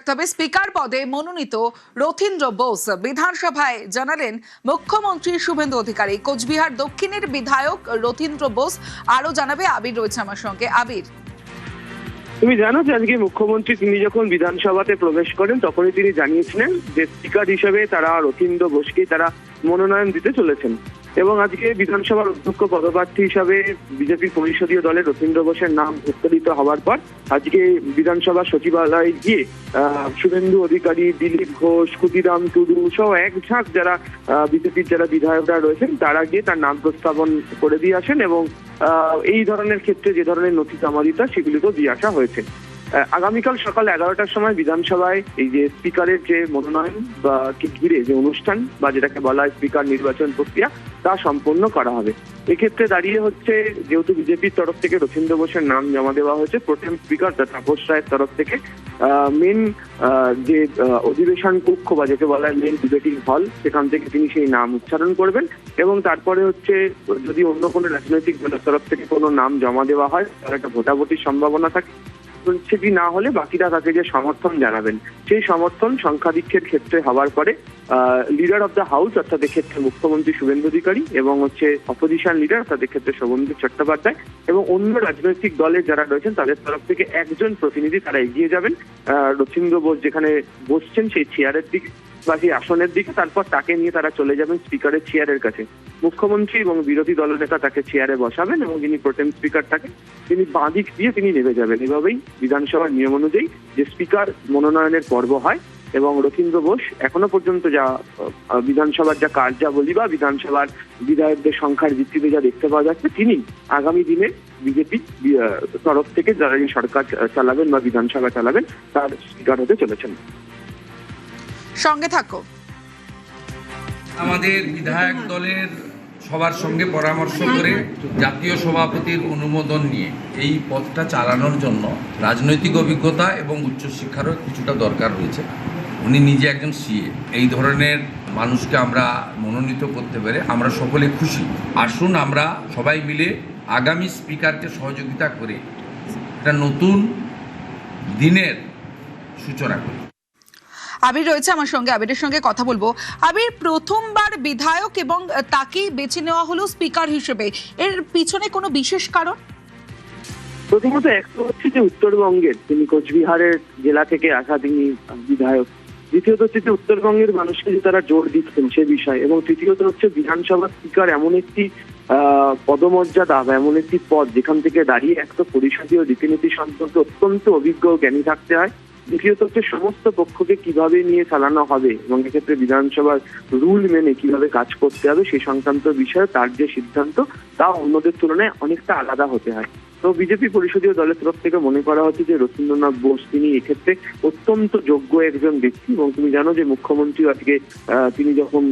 তবে স্পিকার পদে মনোনীত রথীন্দ্র বোস বিধানসভায় জানালেন মুখ্যমন্ত্রী শুভেন্দু অধিকারী। কোচবিহার দক্ষিণের বিধায়ক রথীন্দ্র বোস আরো জানাবে। আবির রয়েছে আমার সঙ্গে। আবির, তুমি জানো যে আজকে মুখ্যমন্ত্রী তিনি যখন বিধানসভাতে প্রবেশ করেন তখনই তিনি জানিয়েছিলেন যে স্পিকার হিসেবে তারা রথীন্দ্র বোসকে তারা মনোনয়ন দিতে চলেছেন এবং আজকে বিধানসভার অধ্যক্ষ পদপ্রার্থী হিসাবে বিজেপি পরিষদীয় দলের রথীন্দ্র বোসের নাম উত্তোলিত হওয়ার পর আজকে বিধানসভা সচিবালয়ে গিয়ে শুভেন্দু অধিকারী, দিলীপ ঘোষ, ক্ষুদিরাম টুডু সহ এক ঝাঁক যারা বিজেপির যারা বিধায়করা রয়েছেন তারা গিয়ে তার নাম প্রস্তাবন করে দিয়ে আসেন এবং এই ধরনের ক্ষেত্রে যে ধরনের নথি জমা দিতে সেগুলিকেও দিয়ে আসা হয়েছে। আগামীকাল সকাল 11টার সময় বিধানসভায় এই যে স্পিকারের যে মনোনয়ন বা ঘিরে যে অনুষ্ঠান বা যেটাকে বলা হয় স্পিকার নির্বাচন প্রক্রিয়া তা সম্পন্ন করা হবে। এক্ষেত্রে দাঁড়িয়ে হচ্ছে যেহেতু বিজেপির তরফ থেকে রথীন্দ্র বোসের নাম জমা দেওয়া হয়েছে, প্রোটেম স্পিকার তাপস রায়ের তরফ থেকে মেন যে অধিবেশন কক্ষ বা যেটা বলা হয় মেন ডিবেটিং হল, সেখান থেকে তিনি সেই নাম উচ্চারণ করবেন এবং তারপরে হচ্ছে যদি অন্য কোনো রাজনৈতিক দলের তরফ থেকে কোনো নাম জমা দেওয়া হয় তার একটা ভোটাভুটির সম্ভাবনা থাকে। সেটি না হলে বাকিরা তাকে যে সমর্থন জানাবেন সেই সমর্থন সংখ্যাধিক্যের ক্ষেত্রে হওয়ার পরে লিডার অফ দ্য হাউস অর্থাৎ এক্ষেত্রে মুখ্যমন্ত্রী শুভেন্দু অধিকারী এবং হচ্ছে অপোজিশন লিডার অর্থাৎ এক্ষেত্রে শোভনদেব চট্টোপাধ্যায় এবং অন্য রাজনৈতিক দলের যারা রয়েছেন তাদের তরফ থেকে একজন প্রতিনিধি তারা এগিয়ে যাবেন রথীন্দ্র বোস যেখানে বসছেন সেই চেয়ারের দিকে বা সেই আসনের দিকে। তারপর তাকে নিয়ে তারা চলে যাবেন স্পিকারের চেয়ারের কাছে। মুখ্যমন্ত্রী এবং বিরোধী দলনেতা তাকে চেয়ারে বসাবেন এবং যিনি প্রোটেম স্পিকার থাকেন তিনি বাঁ দিক দিয়ে তিনি নেমে যাবেন। এভাবেই বিধানসভার নিয়ম অনুযায়ী যে স্পিকার মনোনয়নের পর্ব হয় এবং রথীন্দ্র বোস এখনো পর্যন্ত যা বিধানসভার যা কার্যাবলী বা বিধানসভার বিধায়কদের সংখ্যার ভিত্তিতে যা দেখতে পাওয়া যাচ্ছে তিনি আগামী দিনে বিজেপি তরফ থেকে যারা এই সরকার চালাবেন বা বিধানসভা চালাবেন তার স্পিকার হতে চলেছেন। সঙ্গে থাকো। আমাদের বিধায়ক দলের সবার সঙ্গে পরামর্শ করে জাতীয় সভাপতির অনুমোদন নিয়ে এই পথটা চালানোর জন্য রাজনৈতিক অভিজ্ঞতা এবং উচ্চশিক্ষারও কিছুটা দরকার রয়েছে। উনি নিজে একজন সিএ। এই ধরনের মানুষকে আমরা মনোনীত করতে পেরে আমরা সকলে খুশি। আসুন আমরা সবাই মিলে আগামী স্পিকারকে সহযোগিতা করে একটা নতুন দিনের সূচনা করি। আবির রয়েছে আমার সঙ্গে। আবিরের সঙ্গে কথা বলবো। আবির, প্রথমবার বিধায়ক এবং তাকেই বেছে নেওয়া হলো স্পিকার হিসেবে, এর পিছনে কোনো বিশেষ কারণ? প্রথমত একটা হচ্ছে যে উত্তরবঙ্গের তিনি কোচবিহারের জেলা থেকে আসা তিনি বিধায়ক। দ্বিতীয়ত হচ্ছে যে উত্তরবঙ্গের মানুষকে যে তারা জোর দিচ্ছেন সে বিষয় এবং তৃতীয়ত হচ্ছে বিধানসভা স্পিকার এমন একটি পদমর্যাদা বা এমন একটি পদ যেখান থেকে দাঁড়িয়ে একটা পরিষদীয় রীতিনীতি সম্পর্কে অত্যন্ত অভিজ্ঞ জ্ঞানী থাকতে হয়। দ্বিতীয়ত হচ্ছে সমস্ত পক্ষকে কিভাবে নিয়ে চালানো হবে এবং এক্ষেত্রে বিধানসভার রুল মেনে কিভাবে কাজ করতে হবে সেই সংক্রান্ত বিষয়ে তার যে সিদ্ধান্ত তা অন্যদের তুলনায় অনেকটা আলাদা হতে হয়। তো বিজেপি পরিষদীয় দলের তরফ থেকে মনে করা হচ্ছে যে রথীন্দ্রনাথ বোস তিনি এক্ষেত্রে অত্যন্ত যোগ্য একজন ব্যক্তি এবং তুমি জানো যে মুখ্যমন্ত্রী আজকে তিনি যখন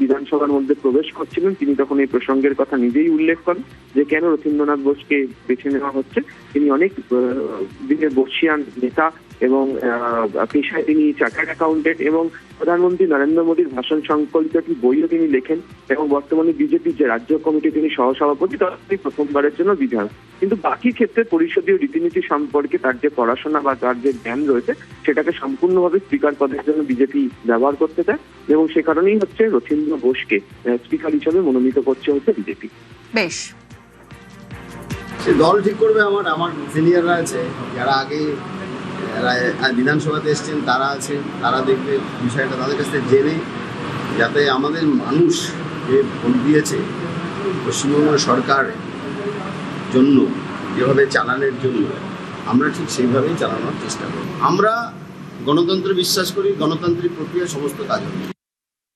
বিধানসভার মধ্যে প্রবেশ করছিলেন তিনি তখন এই প্রসঙ্গের কথা নিজেই উল্লেখ করেন যে কেন রথীন্দ্রনাথ বোসকে বেছে নেওয়া হচ্ছে। তিনি অনেক দিনের বর্ষিয়ান নেতা এবং পেশায় তিনি চার্টার্ড অ্যাকাউন্টেন্ট এবং প্রধানমন্ত্রী নরেন্দ্র মোদীর ভাষণ সংকলিত একটি বইও তিনি লেখেন এবং বর্তমানে বিজেপির যে রাজ্য কমিটি তিনি সহসভাপতি তিনি প্রথমবারের জন্য বিধায়ক। কিন্তু বাকি ক্ষেত্রে পরিষদীয় রীতিনীতি সম্পর্কে তার যে পড়াশোনা বা তার যে জ্ঞান রয়েছে সেটাকে সম্পূর্ণভাবে স্পিকার পদের জন্য বিজেপি ব্যবহার করতে চায় এবং সে কারণেই হচ্ছে রথীন্দ্র বোসকে স্পিকার হিসেবে মনোনীত করছে হচ্ছে বিজেপি। বেশ, সে দল ঠিক করবে। আমার সিনিয়ররা আছে যারা আগে বিধানসভাতে এসছেন তারা আছে, তারা দেখবে বিষয়টা তাদের কাছ থেকে জেনে যাতে আমাদের মানুষ যে ভোট দিয়েছে পশ্চিমবঙ্গ সরকারের জন্য যেভাবে চালানোর জন্য আমরা ঠিক সেইভাবেই চালানোর চেষ্টা করি। আমরা গণতন্ত্রে বিশ্বাস করি, গণতান্ত্রিক প্রক্রিয়া সমস্ত কাজ হবে।